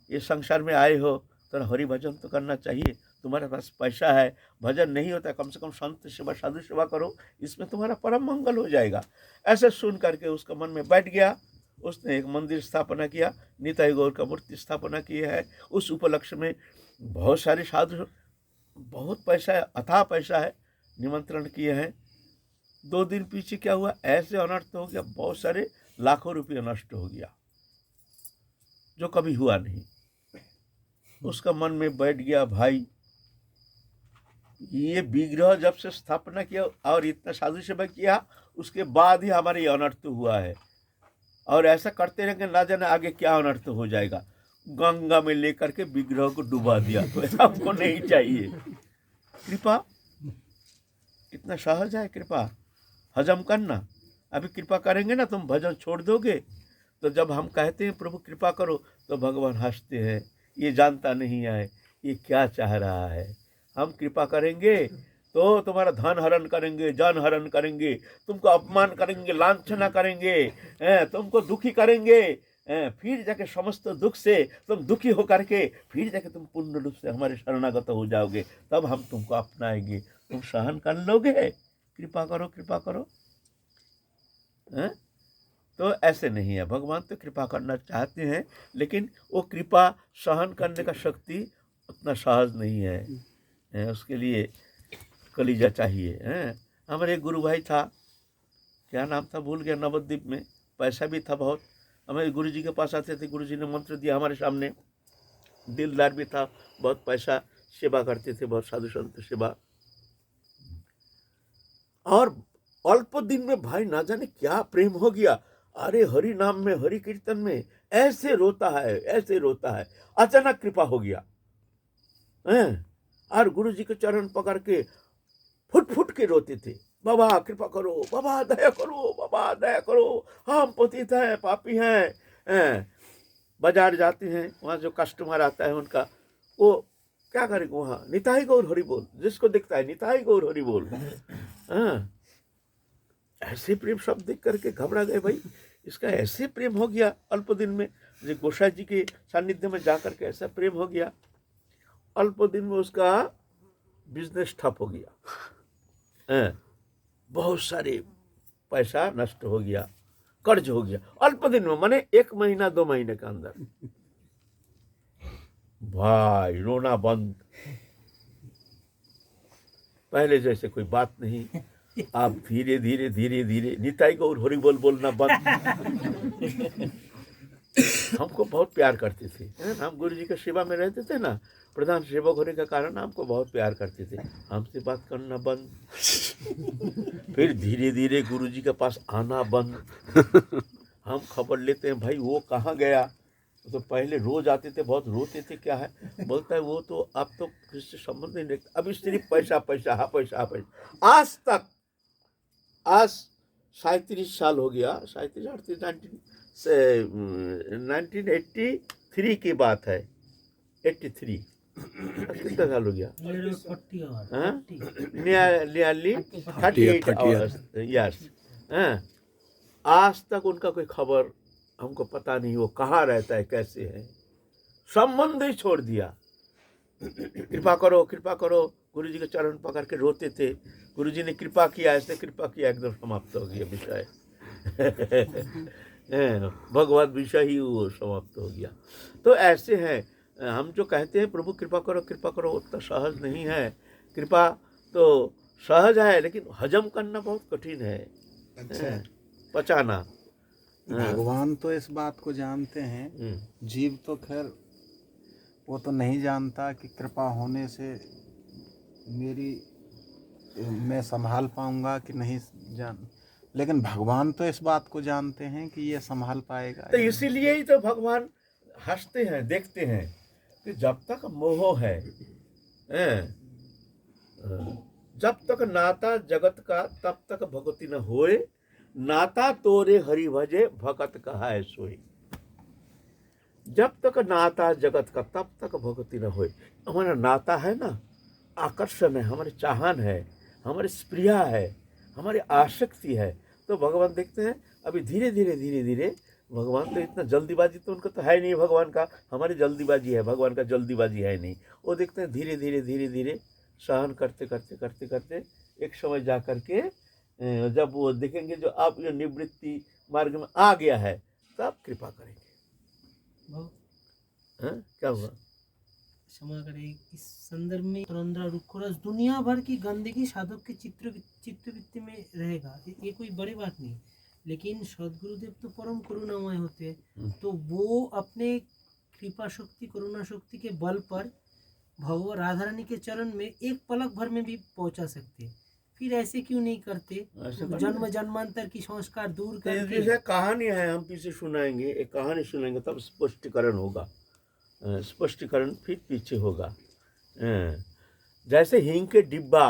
ये संसार में आए हो तो हरि भजन तो करना चाहिए। तुम्हारे पास पैसा है, भजन नहीं होता, कम से कम संत सेवा साधु सेवा करो, इसमें तुम्हारा परम मंगल हो जाएगा। ऐसे सुन करके उसका मन में बैठ गया। उसने एक मंदिर स्थापना किया, निताई गौर का मूर्ति स्थापना की है। उस उपलक्ष्य में बहुत सारे साधु, बहुत पैसा है, अथाह पैसा है, निमंत्रण किए हैं। 2 दिन पीछे क्या हुआ, ऐसे अनर्थ हो गया, बहुत सारे लाखों रुपये नष्ट हो गया, जो कभी हुआ नहीं। उसका मन में बैठ गया, भाई ये विग्रह जब से स्थापना किया और इतना साधु सेवा किया, उसके बाद ही हमारे ये अनर्थ हुआ है, और ऐसा करते रहेंगे ना जाने आगे क्या अनर्थ हो जाएगा। गंगा में लेकर के विग्रह को डुबा दिया, तो ऐसा हमको नहीं चाहिए। कृपा इतना सहज है, कृपा हजम करना। अभी कृपा करेंगे ना, तुम भजन छोड़ दोगे। तो जब हम कहते हैं प्रभु कृपा करो, तो भगवान हंसते हैं, ये जानता नहीं है ये क्या चाह रहा है। हम कृपा करेंगे तो तुम्हारा धन हरण करेंगे, जन हरण करेंगे, तुमको अपमान करेंगे, लांछना करेंगे, तुमको दुखी करेंगे, फिर जाके समस्त दुख से तुम दुखी होकर के फिर जाके तुम पूर्ण रूप से हमारे शरणागत हो जाओगे, तब हम तुमको अपनाएंगे। तुम सहन कर लोगे? कृपा करो, कृपा करो। तो ऐसे नहीं है, भगवान तो कृपा करना चाहते हैं, लेकिन वो कृपा सहन करने का शक्ति उतना सहज नहीं है। उसके लिए कलीजा चाहिए। हमारे एक गुरु भाई था, क्या नाम था भूल गया, नवद्वीप में, पैसा भी था बहुत। हमारे गुरु जी के पास आते थे, गुरु जी ने मंत्र दिया हमारे सामने, दिलदार भी था, बहुत पैसा, सेवा करते थे, बहुत साधु संत सेवा। और अल्प दिन में भाई ना जाने क्या प्रेम हो गया। अरे हरि नाम में, हरि कीर्तन में ऐसे रोता है, ऐसे रोता है। अचानक कृपा हो गया, और गुरु जी के चरण पकड़ के फुट फुट के रोते थे, बाबा कृपा करो, बाबा दया करो, बाबा दया करो, हम पतित हैं, पापी हैं। बाजार जाते हैं, वहाँ जो कस्टमर आता है उनका, वो क्या करेंगे, वहाँ निताई गौर हरि बोल, जिसको दिखता है निताई गौर हरि बोल। ऐसे प्रेम शब्द देख करके घबरा गए, भाई इसका ऐसे प्रेम हो गया अल्प दिन में। जो गोसाई जी के सानिध्य में जाकर के ऐसा प्रेम हो गया, अल्प दिन में उसका बिजनेस ठप हो गया, बहुत सारे पैसा नष्ट हो गया, कर्ज हो गया अल्प दिन में, माने 1 महीना 2 महीने के अंदर। भाई रोना बंद, पहले जैसे कोई बात नहीं। आप धीरे धीरे धीरे धीरे निताई गौर हरि बोल बोलना बंद। हमको बहुत प्यार करते थे, हम गुरु जी के सेवा में रहते थे ना, प्रधान सेवक होने का कारण हमको बहुत प्यार करते थे, हमसे बात करना बंद। फिर धीरे धीरे गुरु जी के पास आना बंद। हम खबर लेते हैं, भाई वो कहाँ गया। तो पहले रोज आते थे, बहुत रोते थे, क्या है, बोलता है वो तो अब तो किसी से संबंध नहीं रखता, अभी सिर्फ पैसा पैसा, हाँ पैसा, हाँ पैसा। आज तक, आज 37 साल हो गया, 1983 की बात है, 83 कितना साल हो गया, नियरली 38 ईयर्स। आज तक उनका कोई खबर हमको पता नहीं, वो कहाँ रहता है, कैसे है, संबंध ही छोड़ दिया। कृपा करो, कृपा करो, गुरु जी के चरण पकड़ के रोते थे, गुरु जी ने कृपा किया, ऐसे कृपा किया, एकदम समाप्त हो गया विषय। भगवत विषय ही वो समाप्त हो गया। तो ऐसे हैं, हम जो कहते हैं प्रभु कृपा करो, उतना सहज नहीं है। कृपा तो सहज है, लेकिन हजम करना बहुत कठिन है। अच्छा, पचाना। भगवान तो इस बात को जानते हैं, जीव तो खैर वो तो नहीं जानता कि कृपा होने से मैं संभाल पाऊंगा कि नहीं जान, लेकिन भगवान तो इस बात को जानते हैं कि ये संभाल पाएगा। तो इसीलिए ही तो भगवान हंसते हैं, देखते हैं कि जब तक मोह है, जब तक नाता जगत का, तब तक भगवती न होए, नाता तोरे हरि भजे भगत कहाए सोए। जब तक नाता जगत का, तब तक भगवती न होए। हमारा नाता है ना, आकर्षण है, हमारी चाहन है, हमारी स्प्रिया है, हमारी आसक्ति है। तो भगवान देखते हैं अभी धीरे धीरे धीरे धीरे भगवान तो इतना जल्दीबाजी तो उनका तो है नहीं, भगवान का, हमारी जल्दीबाजी है, भगवान का जल्दीबाजी है नहीं। वो देखते हैं धीरे धीरे धीरे धीरे सहन करते करते करते करते एक समय जा कर के जब वो देखेंगे जो आप ये निवृत्ति मार्ग में आ गया है तब कृपा करेंगे। हाँ क्या हुआ? क्षमा करें, इस संदर्भ में पुरंदरा रुखरस दुनिया भर की गंदगी साधक के चित्रवृत्ति में रहेगा, ये कोई बड़ी बात नहीं। लेकिन सदगुरुदेव तो परम करुणामय होते हैं, तो वो अपने कृपा शक्ति करुणा शक्ति के बल पर भगवान राधा रानी के चरण में एक पलक भर में भी पहुंचा सकते हैं। फिर ऐसे क्यों नहीं करते? जन्म जन्मांतर की संस्कार दूर करके। जैसे कहानी है, हम पीछे सुनाएंगे, एक कहानी सुनाएंगे तब स्पष्टीकरण होगा, स्पष्टीकरण फिर पीछे होगा। जैसे हींग के डिब्बा,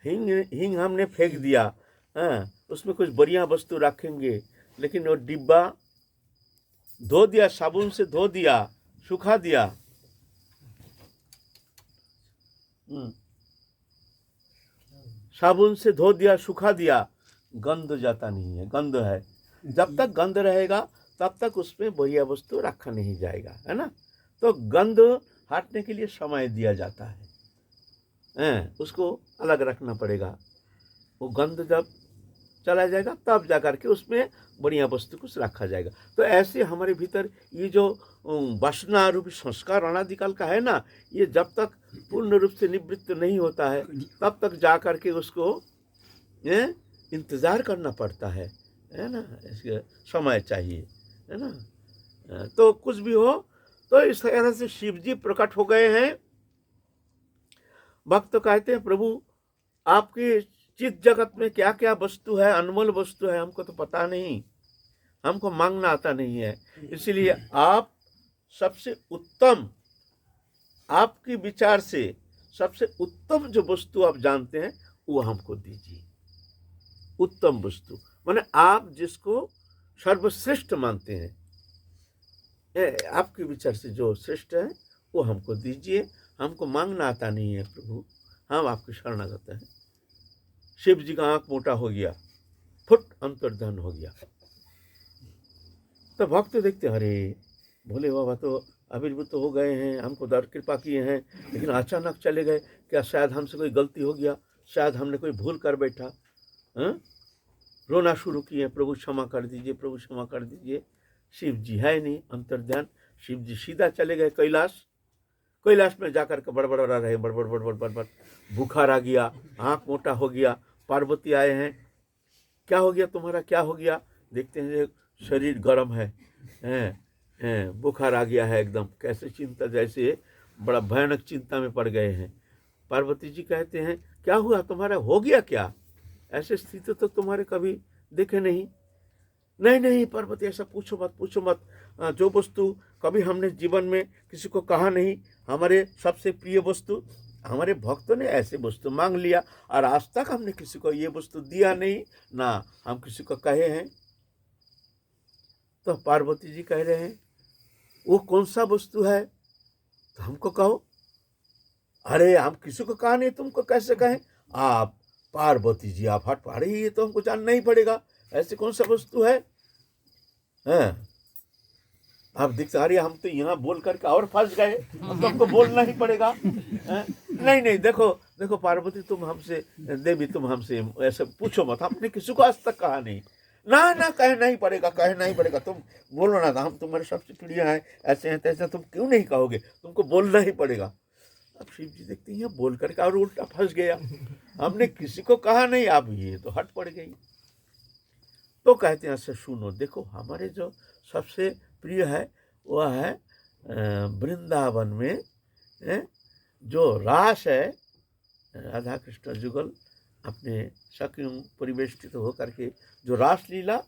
हींग हमने फेंक दिया, उसमें कुछ बढ़िया वस्तु रखेंगे, लेकिन वो डिब्बा धो दिया, साबुन से धो दिया, सुखा दिया, साबुन से धो दिया, सुखा दिया, गंध जाता नहीं है, गंध है। जब तक गंध रहेगा तब तक उसमें बढ़िया वस्तु रखा नहीं जाएगा, है ना। तो गंध हटने के लिए समय दिया जाता है, उसको अलग रखना पड़ेगा। वो गंध जब चला जाएगा तब जा कर के उसमें बढ़िया वस्तु कुछ रखा जाएगा। तो ऐसे हमारे भीतर ये जो वासना रूपी संस्कार अनादिकाल का है ना, ये जब तक पूर्ण रूप से निवृत्त नहीं होता है तब तक जा कर के उसको इंतज़ार करना पड़ता है ना, इसके समय चाहिए, है ना। तो कुछ भी हो, तो इस तरह से शिव जी प्रकट हो गए हैं। भक्त तो कहते हैं प्रभु आपके चित जगत में क्या क्या वस्तु है, अनमोल वस्तु है, हमको तो पता नहीं, हमको मांगना आता नहीं है, इसलिए आप सबसे उत्तम, आपके विचार से सबसे उत्तम जो वस्तु आप जानते हैं वो हमको दीजिए। उत्तम वस्तु माने आप जिसको सर्वश्रेष्ठ मानते हैं, आपके विचार से जो श्रेष्ठ है वो हमको दीजिए, हमको मांगना आता नहीं है प्रभु, हम आपके शरणागत हैं। शिव जी का आंख मोटा हो गया, फुट अंतर्धान हो गया। तो भक्त देखते अरे भोले बाबा तो आविर्भूत हो गए हैं, हमको दर कृपा किए हैं, लेकिन अचानक चले गए, क्या शायद हमसे कोई गलती हो गया, शायद हमने कोई भूल कर बैठा। रोना शुरू किए, प्रभु क्षमा कर दीजिए, प्रभु क्षमा कर दीजिए। शिव जी है नहीं अंतर्ध्यान, शिव जी सीधा चले गए कैलाश। कैलाश में जाकर के बड़बड़ रहे, बड़बड़ बड़बड़ बड़बड़, बुखार आ गया, आँख मोटा हो गया। पार्वती आए हैं, क्या हो गया तुम्हारा, क्या हो गया? देखते हैं शरीर गर्म है, बुखार आ गया है एकदम, कैसे चिंता, जैसे बड़ा भयानक चिंता में पड़ गए हैं। पार्वती जी कहते हैं क्या हुआ तुम्हारा, हो गया क्या? ऐसे स्थिति तो तुम्हारे कभी देखे नहीं। नहीं नहीं पार्वती ऐसा पूछो मत, पूछो मत, जो वस्तु कभी हमने जीवन में किसी को कहा नहीं, हमारे सबसे प्रिय वस्तु, हमारे भक्तों ने ऐसे वस्तु मांग लिया और आज तक हमने किसी को ये वस्तु दिया नहीं, ना हम किसी को कहे हैं। तो पार्वती जी कह रहे हैं वो कौन सा वस्तु है, तो हमको कहो। अरे हम किसी को कहा नहीं, तुमको कैसे कहें? आप पार्वती जी आप हट पा रही, ये तो हमको जानना ही पड़ेगा, ऐसे कौन सा वस्तु है? आप देखते अरे हम तो यहाँ बोल करके और फंस गए, अब तो हमको बोलना ही पड़ेगा। नहीं नहीं देखो देखो पार्वती, तुम हमसे, देवी तुम हमसे ऐसे पूछो मत, हमने किसी को आज तक कहा नहीं। ना ना कहना ही पड़ेगा, कहना ही पड़ेगा, तुम बोलो ना, हम तुम्हारे सबसे प्रिय हैं, ऐसे हैं तैसे, तुम क्यों नहीं कहोगे, तुमको बोलना ही पड़ेगा। अब शिव जी देखते हैं बोल करके और उल्टा फंस गया, हमने किसी को कहा नहीं, अब ये तो हट पड़ गई। तो कहते हैं अच्छा सुनो, देखो हमारे जो सबसे प्रिय है वह है वृंदावन में जो रास है, राधा कृष्ण जुगल अपने सखियों परिवेष्टित होकर के जो रास लीला,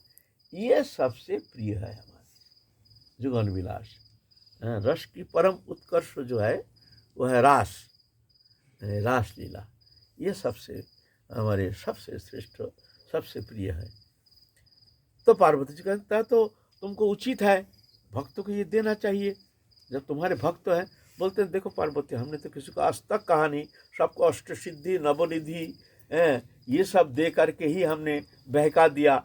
ये सबसे प्रिय है हमारे जुगल विलास। रस की परम उत्कर्ष जो है वह है रास, रास लीला, ये सबसे हमारे सबसे श्रेष्ठ सबसे प्रिय है। तो पार्वती जी कहता है तो तुमको उचित है, भक्तों को ये देना चाहिए, जब तुम्हारे भक्त हैं। बोलते हैं देखो पार्वती, हमने तो किसी को आज तक कहा नहीं, सबको अष्ट सिद्धि नवनिधि ये सब दे करके ही हमने बहका दिया,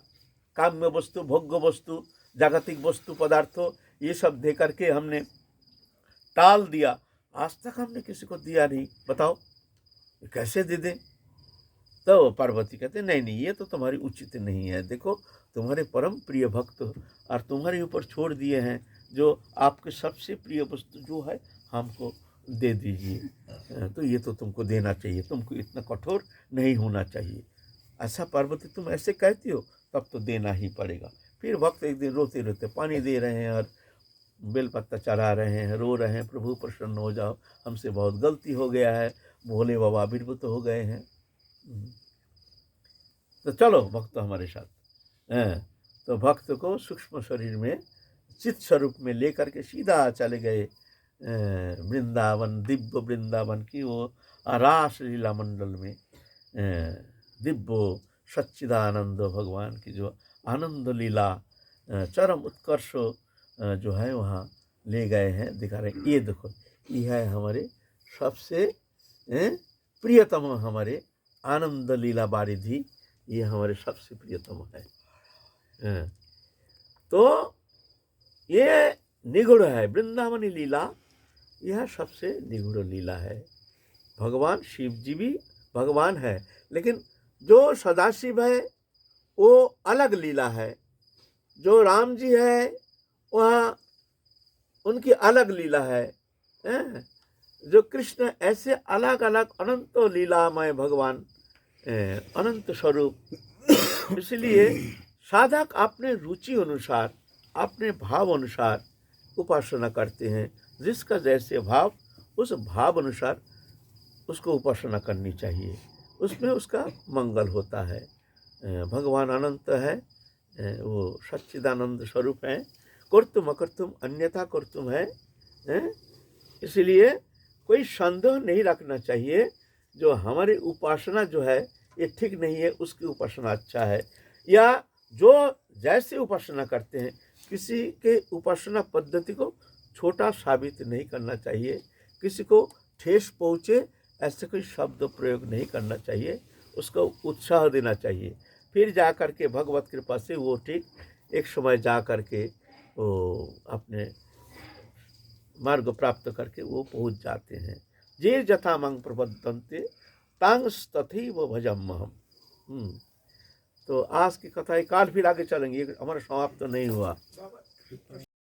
काम्य वस्तु भोग्य वस्तु जागतिक वस्तु पदार्थों ये सब दे करके हमने टाल दिया। आज तक हमने किसी को दिया नहीं, बताओ कैसे दे दें? तो पार्वती कहते नहीं नहीं, ये तो तुम्हारी उचित नहीं है। देखो तुम्हारे परम प्रिय भक्त और तुम्हारे ऊपर छोड़ दिए हैं, जो आपके सबसे प्रिय वस्तु जो है हमको दे दीजिए। तो ये तो तुमको देना चाहिए, तुमको इतना कठोर नहीं होना चाहिए। अच्छा पार्वती तुम ऐसे कहती हो, तब तो देना ही पड़ेगा। फिर भक्त एक दिन रोते रोते पानी दे रहे हैं और बेलपत्ता चढ़ा रहे हैं, रो रहे हैं, प्रभु प्रसन्न हो जाओ, हमसे बहुत गलती हो गया है, भोले बाबा आविर्भूत हो गए हैं, तो चलो भक्त हमारे साथ। तो भक्त को सूक्ष्म शरीर में चित्त स्वरूप में लेकर के सीधा चले गए वृंदावन, दिव्य वृंदावन की वो रास लीला मंडल में। दिव्य सच्चिदानंद भगवान की जो आनंद लीला चरम उत्कर्ष जो है वहाँ ले गए हैं, दिखा रहे हैं। ये देखो ये है हमारे सबसे प्रियतम, हमारे आनंद लीला बारिधि, ये हमारे सबसे प्रियतम है। तो ये निगूढ़ है, वृंदावनी लीला यह सबसे निगूढ़ लीला है। भगवान शिव जी भी भगवान है, लेकिन जो सदाशिव है वो अलग लीला है, जो राम जी है वह उनकी अलग लीला है। जो कृष्ण ऐसे अलग अलग अनंत लीलामय भगवान, अनंत स्वरूप। इसलिए साधक अपने रुचि अनुसार, अपने भाव अनुसार उपासना करते हैं। जिसका जैसे भाव, उस भाव अनुसार उसको उपासना करनी चाहिए, उसमें उसका मंगल होता है। भगवान अनंत है, वो सच्चिदानंद स्वरूप है, कर्तुम अकर्तुम अन्यथा कर्तुम है। इसलिए कोई संदेह नहीं रखना चाहिए जो हमारी उपासना जो है ये ठीक नहीं है, उसकी उपासना अच्छा है, या जो जैसे उपासना करते हैं किसी के उपासना पद्धति को छोटा साबित नहीं करना चाहिए, किसी को ठेस पहुँचे ऐसे कोई शब्द प्रयोग नहीं करना चाहिए, उसको उत्साह देना चाहिए। फिर जा कर के भगवत कृपा से वो ठीक एक समय जा कर के वो अपने मार्ग प्राप्त करके वो पहुँच जाते हैं। जे जथा मंग प्रबद्धन्ते तांस तथैव भजम्यहम्। तो आज की कथा काल फिर आगे चलेंगे, हमारा समाप्त तो नहीं हुआ।